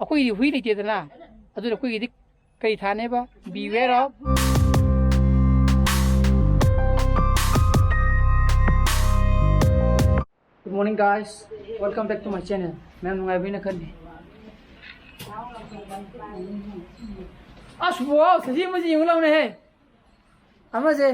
ꯑꯩꯈꯣꯏꯒꯤ ꯍꯨꯏ ꯂꯩꯇꯦꯗꯅ ꯑꯗꯨꯅ ꯑꯩꯈꯣꯏꯒꯤꯗꯤ ꯀꯔꯤ ꯊꯥꯅꯦꯕ beware of Good morning guys, welcome back to my channel. मैं नूंगाइबीना खन्ने. आश वाव सही मुझे यूँ लाउने है. हमें से.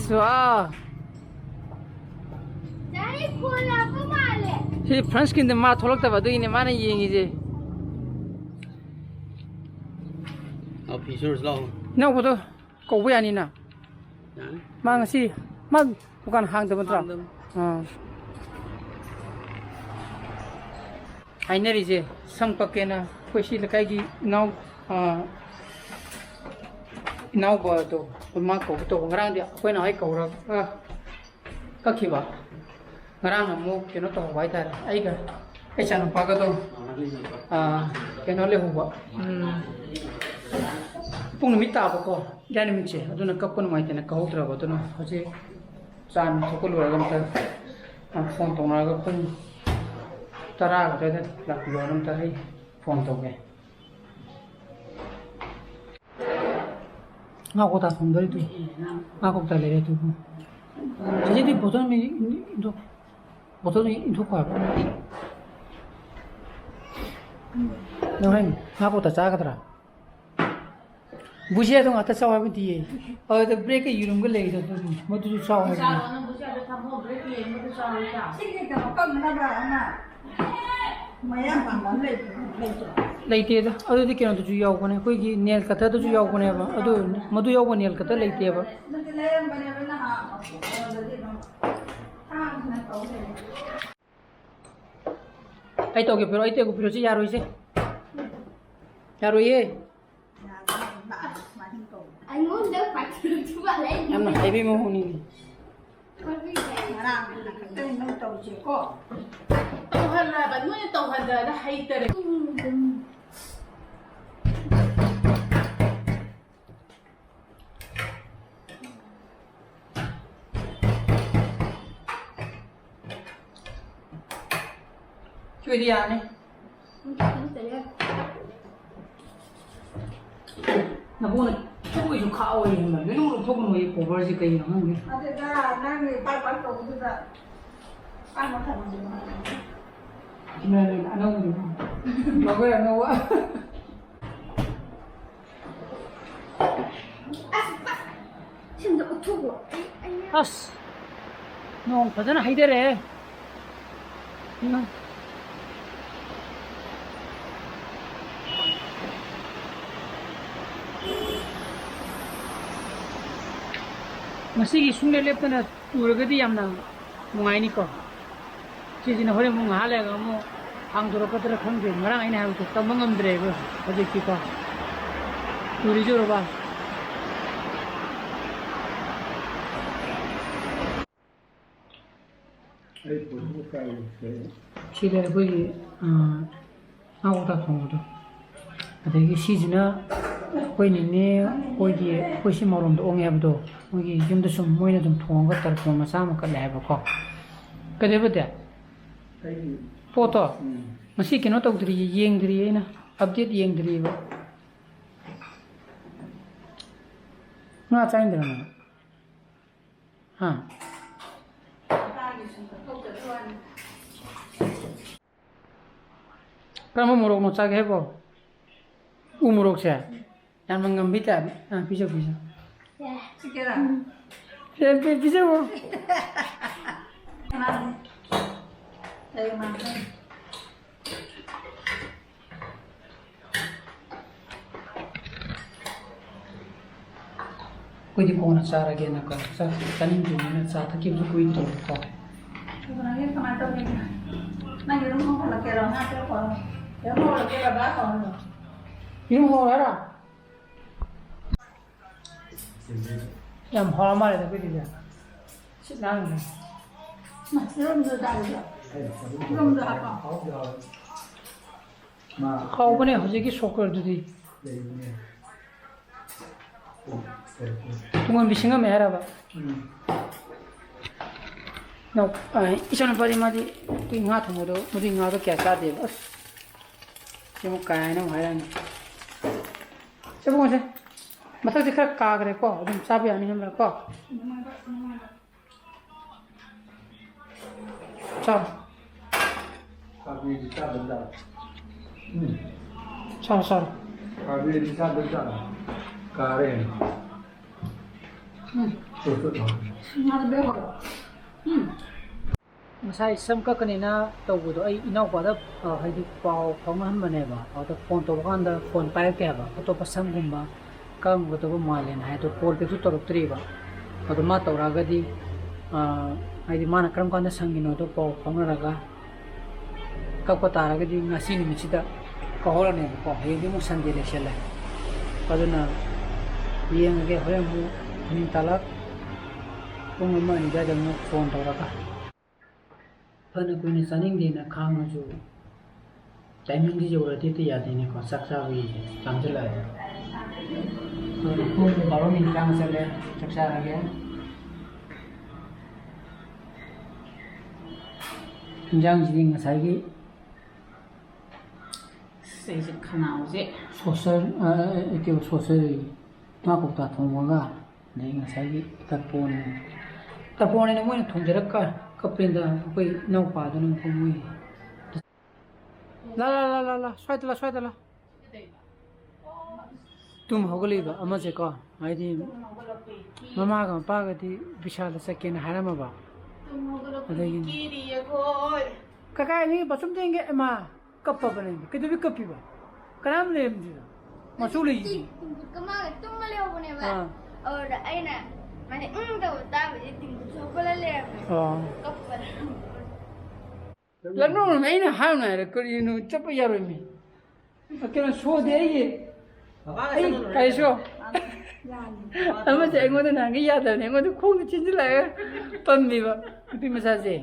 वाह. Dari pula pemale. 이 프랑스 킨데 마 돌아갔다 봐도 이네 마는 이행이지. Officers law. 나보다 거기 아니나. 망시 막 부간 항대부터. 하이너리제 성밖에나 혹시 가기 나우 나우버도 엄마 거부터 그랑데 거기나 할 거라. 까키바. 그랑은 뭐 걔는 또 와이다. 아이가 애차는 바가도 걔는 레후바. 뽕 밑다버거 야니 미치 어두는 깎고는 많이 되나 가오더라고 어두는 어제 짠 저걸로 가면서 폰 통화가 폰 따라가 되는 라피오는 따리 폰 통해 나고 다 통들이 두 나고 다 내려 두고 저제디 보통이 인도 보통이 인도 거 너는 나고 다 작아더라 बुझिया तो आता चाव भी दिए और तो ब्रेक के यूरम को ले गए तो मत जो चाव है बुझिया तो थम हो ब्रेक ये मत चाव का सिके का कम ना बा ना मया बंगन लेते तो अदु दी केनो तो जो याव कोने कोई की नेल कथा तो जो याव कोने बा अदु मधु याव नेल कथा लेते बा आई तो के फिर आई ते को फिर से यार होइसे यार होइए anh muốn đâu phải chú bạn lấy em là hay bị mồ hôi nè con đi về làm tên nó tàu chỉ có tàu hơn là bạn muốn tàu hơn là hay tới chui đi à này nó buồn tôi cũng khao ấy mà cái lúc thuốc nó ấy cổ vào gì cái nó không biết à thế ra đang người bay bắn tàu thế ra ăn nó thành gì nên là nó gì nó cái là nó quá 지금 너 어떻게 아스 너 버전 하이데래 이거 masih sungai lepana uragadi yamna mungai ni ko siji na hore mung hale ga mo hang doro ka tara khang de ngarang aina ha to tamangam dre go aje ki ko turi joro ba chile boi 아우다 통도 되게 시즈나 거기네 거기 호시 모름도 옹해도 거기 좀더 좀 모이는 좀 통한 것들 보면 싸면 걸 내보고 그래버대 포토 맛있게 노트들이 여행들이나 업데이트 여행들이 나 짜인들나 하 그럼 모르고 못 짜게 해봐 우무록새 양만 감비다 비죠 비죠 야 찍게라 예 비죠 뭐 कोई दिक्कत ना चारा के ना कर सा तनिक जो ना चाहता कि वो कोई तो को 그러게 그만 또 나 이런 거 하려 깨라 나 깨라 이런 거 하려 깨라 나 하려 이런 거 해라 ям 하라 말이다 그지야 신나는 거 이런도 다르죠 이런도 할까 가오번에 허지기 소컬들이 동원 비싱가 매라봐 너 이전에 버리마디 잉하 통모도 모두 잉하도 깨까지 지금 가야는 와야니 저번에 마사지 가 그랬고 좀 잡이 아니면 그랬고 자 Kami bisa benda. 자 Kami bisa benda. Karen. Susut. 나도 배워. ngасai sam ka kanina tawbudo ai inau pada haidi pau phongan bane ba auto phone to kan da phone pai ke ba auto pasam gumba kam go to malen hai to pol pe tu torok tri ba auto ma tawra ga di haidi mana kram kan da sangino to pau phonga raga ka ko tara ga di ngasi ni michida ka hola ne ko haidi mu sandi le shela aduna yang ge hoya mu ni talak kung ma ni da mu phone to raga फन कोई सनिंग देना खाना जो timing की जरूरत है तो याद है को सक्सा भी समझला है तो को 12 मिनट काम चले सक्सा आ गया इंजांग जिंग सागी 세지 카나오지. 소설 이게 소설이 마고다 통화가 내가 사기 딱본에는 뭐는 통제랄까 kapinda koi nau pa dun ko mui la swaitala tum hogli ba ama je ko ai di mama ga pa ga di bishal sakin harama ba adai 끼리에 걸. kaka ni basum denge ma kappa bane kidu bi kappi ba karam le mji masuli ji कमाल तुम ले हो बने बा और आईना मैंने तो बता तुम चॉकलेट ले Kapoor la no me ina ha na ko inu chap ya ro mi akela so de ye ai kai so ama je ngo na ngi ya da ne ngo khong chin ji la pam mi ba pi ma sa je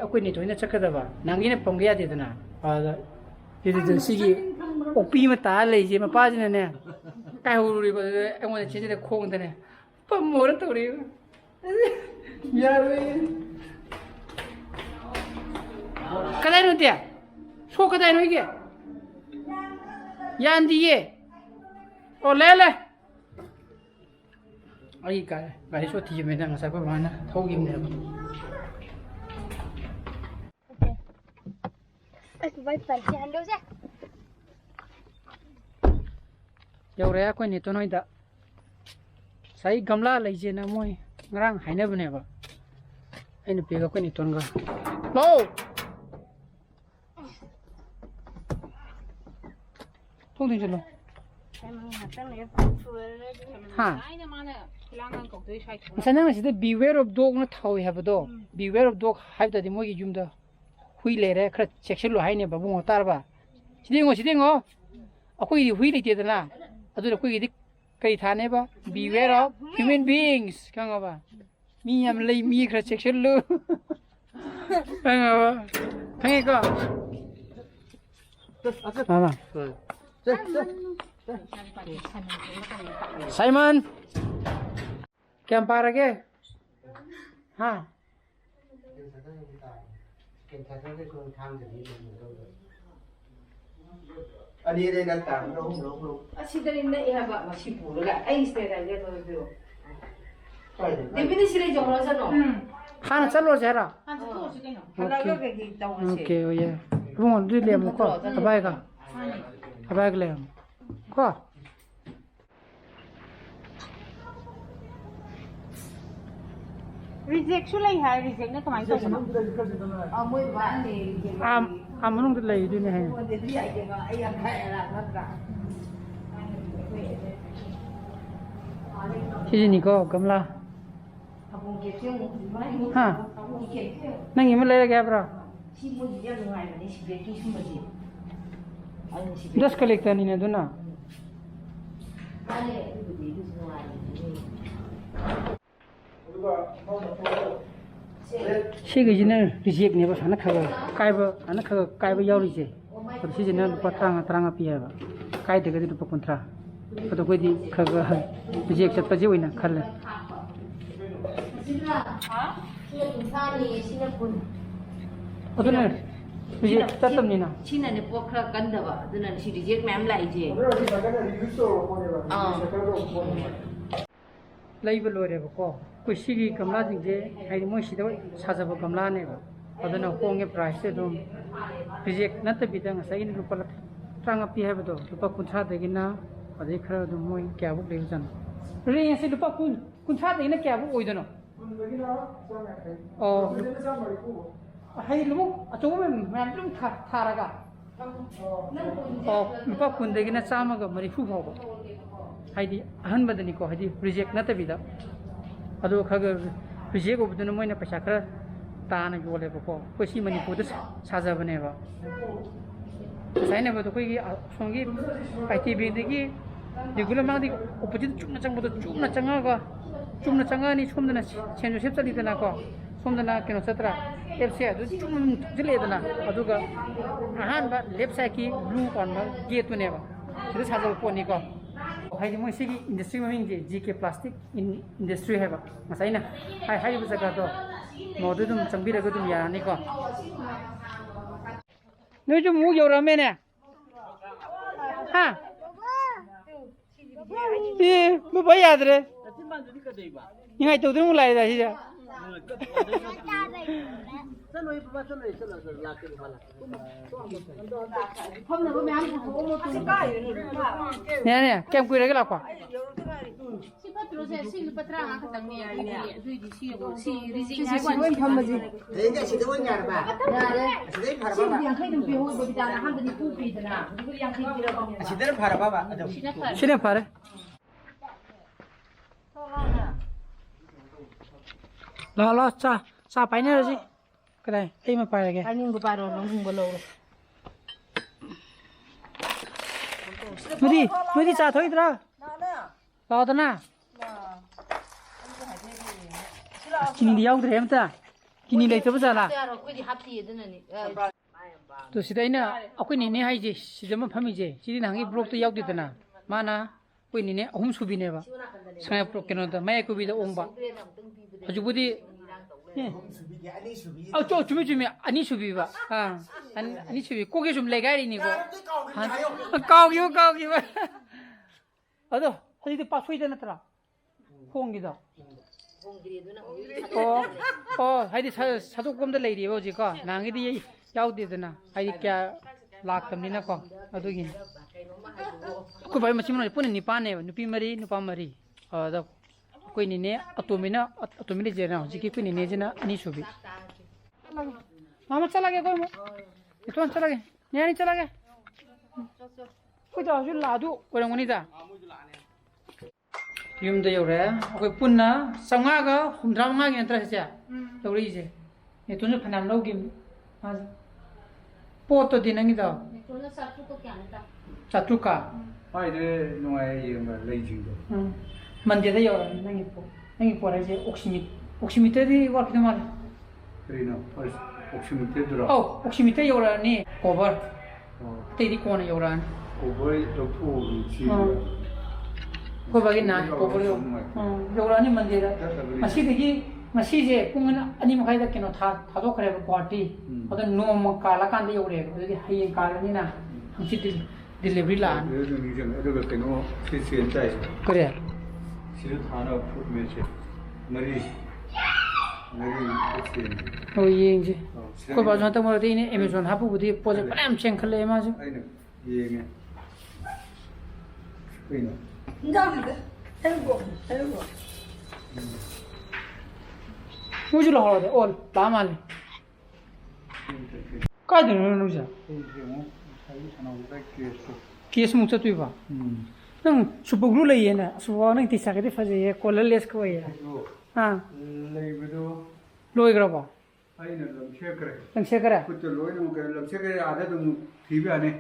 akoi ni to ina chakada ba nangi ne pong ya de na a de si gi o pi ma ta le je ma pa ji ne kai hu ri ba ngo ne chin ji de khong de ne pam mo ra to ri ya re kadai no dia so kadai no ige yan diye o lele ai ka gari so ti me na sa pa mana thogi me Aku baik pergi ando je. yau re ko ni to noi da sai gamla lai je na moi ngrang haina bne ba aina pe ga ko ni ton ga lo 통 되지 로 Emang hatan ya ha 아이네 마네. 필랑간 꼭도 샤이. sanang sida beware of dog na thawi ha do beware of dog ha da di mo gi jumda hui le re khra section lo haine ba bu tar ba sidingo akoi di hui le te da na adu da koi di kai thane ba beware of human beings kanga ba mi yam le mi khra section lo kanga ba kange ko mama Simon क्या पा रहे हाँ Ani đây đang tạm đâu. 아시들인데 이하가 맛이 부르가 아이스테다 이제 더. 데피니시를 정하잖아. खाना चलो जरा 한 또 시켜요. Okay ओ ये वो दे ले हमको अबाएगा अबाएग ले हम को 리젝 술래 하 리젝 나 그만 또. 아 뭐이 와네. आम मनुंग दे ले दुने है 어디 아이가 아이야 가야라 맞다. 시진이 को कमला 하고 계세요. हाँ 이게 नहीं मैं ले गया ब्रा 시뭐 이제 누가이네 시베 기심거지. 아니 시베. 10 कलेक्ट नहीं ने दुना 아니 이거 이거 누가이네. 시기지는 리젝 ने बस हना काइबो यावरि जे और सिजन लुपा 30 पिया बा काइ देगे लुपा 15 ꯑꯗꯣ ꯑꯩꯈꯣꯏꯗꯤ ꯈꯔ ꯈꯔ ꯔꯤꯖꯦꯛ ꯆꯠꯄꯁꯦ ꯑꯣꯏꯅ ꯈꯜꯂꯦ ꯑꯗꯨꯅ ꯔꯤꯖꯦꯛ ꯆꯠꯇꯕꯅꯤꯅ 시나네 뽀크라 간다봐 누나 시 리젝 맴 라이제 ꯂꯩꯕ ꯂꯣꯏꯔꯦꯕꯀꯣ ꯑꯩꯈꯣꯏ ꯁꯤꯒꯤ ꯒꯝꯂꯥꯁꯤꯡꯁꯦ ꯍꯥꯏꯗꯤ ꯃꯣꯏ ꯁꯤꯗ ꯁꯥꯖꯕ ꯒꯝꯂꯥꯅꯦꯕ ꯑꯗꯨꯅ ꯍꯣꯡꯉꯦ ꯄ꯭ꯔꯥꯏꯁꯁꯦ ꯑꯗꯨꯝ ꯔꯤꯖꯦꯛ ꯅꯠꯇꯕꯤꯗ ꯉꯁꯥꯏꯒꯤ ꯂꯨꯄꯥ 50 ꯄꯤ ꯍꯥꯏꯕꯗꯣ ꯂꯨꯄꯥ 50ꯗꯒꯤꯅ ꯑꯗꯩ ꯈꯔ ꯑꯗꯨꯝ ꯃꯣꯏ ꯀꯌꯥꯐꯧ ꯂꯩꯕꯖꯥꯠꯅꯣ ꯔꯦꯟꯖꯁꯦ ꯂꯨꯄꯥ 50ꯗꯒꯤꯅ ꯀꯌꯥꯐꯧ ꯑꯣꯏꯗꯣꯏꯅꯣ ꯑꯣ ꯍꯩ ꯂꯨꯃꯨꯛ ꯑꯆꯧꯕ ꯃꯌꯥꯝ ꯑꯗꯨꯝ ꯊꯥꯔꯒ ꯂꯨꯄꯥ 10ꯗꯒꯤꯅ 140 ꯐꯥꯎꯕ ꯍꯥꯏꯗꯤ ꯑꯍꯟꯕꯗꯅꯤꯀꯣ ꯍꯥꯏꯗꯤ ꯔꯤꯖꯦꯛ ꯅꯠꯇꯕꯤꯗ ꯑꯗꯣ ꯈꯔ ꯔꯤꯖꯦꯛ ꯑꯣꯏꯕꯗꯨꯅ ꯃꯣꯏꯅ ꯄꯩꯁꯥ ꯈꯔ ꯇꯥꯅ ꯌꯣꯜꯂꯦꯕꯀꯣ ꯑꯩꯈꯣꯏ ꯁꯤ ꯃꯅꯤꯄꯨꯔꯗ ꯁꯥꯖꯕꯅꯦꯕ ꯉꯁꯥꯏꯅꯕꯗꯣ ꯑꯩꯈꯣꯏꯒꯤ ꯁꯣꯝꯒꯤ ITBꯗꯒꯤ ꯔꯤꯒꯨꯂꯔ ꯃꯥꯗꯤ ꯑꯣꯄꯣꯖꯤꯠ ꯆꯨꯝꯅ ꯆꯪꯕꯗꯣ ꯆꯨꯝꯅ ꯆꯪꯉꯛꯑꯅꯤ ꯁꯣꯝꯗꯅ ꯁꯦꯟ ꯖꯣꯁꯦꯞ ꯆꯠꯂꯤꯗꯅꯀꯣ ꯁꯣꯝꯗꯅ ꯀꯩꯅꯣ ꯆꯠꯇ꯭ꯔꯥ ꯑꯦꯞꯁꯦ ꯑꯗꯨ ꯆꯨꯝꯅ ꯊꯧꯖꯤꯜꯂꯛꯑꯦꯗꯅ ꯑꯗꯨꯒ ꯑꯍꯥꯟꯕ ꯂꯦꯐ ꯁꯥꯏꯠꯀꯤ ꯕ꯭ꯂꯨ ꯄꯥꯟꯕ ꯒꯦꯠꯇꯨꯅꯦꯕ ꯁꯤꯗ ꯁꯥꯖꯕ ꯄꯣꯠꯅꯤꯀꯣ ꯍꯥꯏꯗꯤ ꯃꯣꯏ ꯁꯤꯒꯤ ꯏꯟꯗꯁꯇ꯭ꯔꯤ ꯃꯃꯤꯡꯁꯦ GK ꯄ꯭ꯂꯥꯁꯇꯤꯛ ꯏꯟꯗꯁꯇ꯭ꯔꯤ ꯍꯥꯏꯕ ꯉꯁꯥꯏ ꯑꯩꯅ ꯍꯥꯏꯔꯤꯕ ꯖꯒꯥꯗꯣ ꯃꯣꯗꯨ ꯑꯗꯨꯝ ꯆꯪꯕꯤꯔꯒ ꯑꯗꯨꯝ ꯌꯥꯔꯅꯤꯀꯣ ꯅꯣꯏꯁꯨ ꯑꯃꯨꯛ ꯌꯧꯔꯛꯑꯃꯦꯅꯦ ꯍꯥ ꯕꯕꯥ ꯌꯥꯗ꯭ꯔꯦ ꯅꯤꯡꯉꯥꯏ ꯇꯧꯗꯅ ꯑꯃꯨꯛ ꯂꯥꯛꯑꯦꯗ ꯁꯤꯗ 네, 그냥 구이라게 나와. 시내 팔아. ला चा पाइने रजी कदाइ त्यहीमा पाएके 아닌 거 바로 넣은 걸로 मुदी चा थोइद्रा लाउदना किनी याउद्रे हमता किनी लेतबो जाला तो सिदैना अखोइ निने हाइजे सिजमा फमिजे सिदि नांगि ब्लॉक तो याउदिदना माना कोइ निने अहुम सुबिनेबा सांया प्रो केनोदा माय कुबिदा ओंबा हजुबुदि 저 주미 아니 수비바 아니 수비 고개 좀 레가리니고 까오기고 어도 어디도 빠소이 되나더라 홍기다 하이디 사족검도 레이디고 지가 낭이디 야우디드나 하이디 꺄 락tam니나고 어도긴 그 바이 마치면 뻔히 니빠네요 누피 머리 누파 머리 어도 कोई निने अतोमिना जेना जिकी कोई निने जेना अनि सुबी मामा चला गया कोई इतो चला गया न्यानी चला गया कोई तो हजुर लादु ओरंगनी दा युमदा यौरे कोई पुन्ना संगागा हुमद्रामगा यंत्र से तौरी जे ने तुने फनाम लौगी पोतो दिनंगी दा तुने सातु तो क्या नता सातुका आइदे नोय येंगा लेजिंगो 만데다 여러 nangi poraje oximeter이 work 좀 말. 그리나 oximeter 들어. oximeter 여러니 cover. 때리 코나 여러니. cover doctor cover이 나 cover 여러니 만데다. 마시되기 마시제 뿡은 아니 마이다 केनो थादो करे क्वालिटी अदन नोम काला कांदे यौरे अदि हाइयें कालनिना हमसि डिलीवरी ला अदुगा केनो सिसिएन चाइ करे सिर थाना फुट मेचे मरी येंजे को बाजु त मरे दिने अमेजन हापुबुदि प्रोजेक्ट पलाम चेंखले माजु आइने येंगे कइनो 인자는데 해고 무줄 하라데 올 라마ले 까드는 누자 केस मुछ तुइबा नंग सुबग्रु लैयेना सुबा नंग तिसागदि फजे कोललेस कोय हा लेबदो लोइग्रबा आइना लमसेकरे लमसेकरे कुत लोइनो के लमसेकरे आदा दम थिबियाने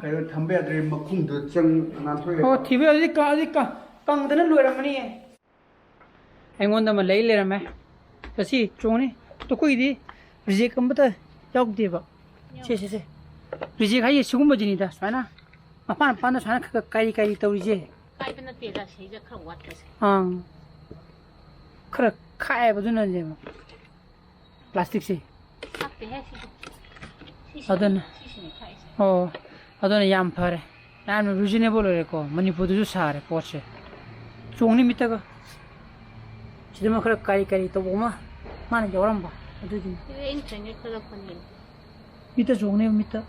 कायो थंबे आद्रे मखुंद चंग नाथोय हो थिबे अदि का कंगदना लोइरमनी एंगोंदा म लೈ लेरमे कसी चोंगने तो कोइदि रिजेक्ट कंबता याउदेबा से रिजेक्ट हाइ सिगुम जिनिदा साना मपान पान साना काई तौरिजे 까이변 때다 세자 그럼 왔다. 그래 카에 보드는 이제 뭐 플라스틱시 앞에 해시. 어떤 어떤 얌파래 나는 리즈네블이고 머니푸르도 사래 포체 종리 밑에가 지금 그래 까리까리 또 보마 많이 저런 봐 어디지 인천에 그렇군요. 밑에 종리 밑에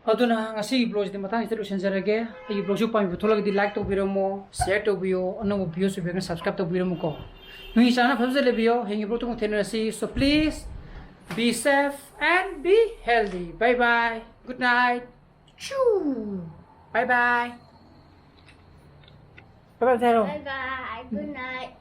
어두나 ngasi blog di matang itu senjara 이 blog pami betul di like to biromo share to bio ono bio so began subscribe to biromo ko ngi chana phase le bio hengi blog to tenasi so please be safe and be healthy bye bye good night choo bye bye bye bye Bye bye. Good night.